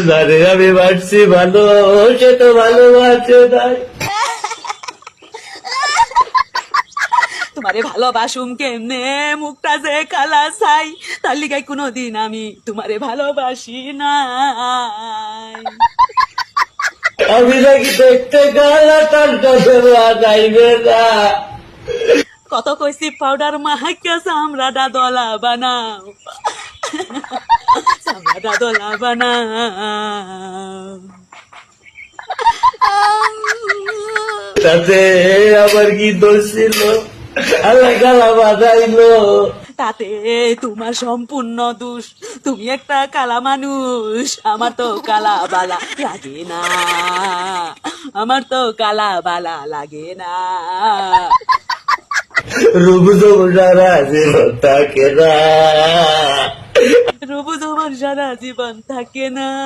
যারে আমি বাড়ছি ভালো, সে তো ভালোবাসে নাই। তোমারে ভালোবাসুম কেমনে, মুখটা যে কালা ছাই, তার লিগাই কোনোদিন আমি তোমারে ভালোবাসি নাই। আমি নাকি দেখতে গালা, তার কাছে যাইবে না। কত কইছি পাউডার মাহাইকা চামড়াটা দলা বানাও, চামড়াটা দলা বানাও। তাতে আমার কি দোষ ছিল? আল্লাহ গালা বাজাইলো। তাতে তোমার সম্পূর্ণ দোষ, তুমি একটা কালা মানুষ, আমার তো কালা বালা লাগে না, আমার তো কালা বালা লাগে না। রূপ সারা জীবন থাকে না। রবু তোমার সারা জীবন থাকে না।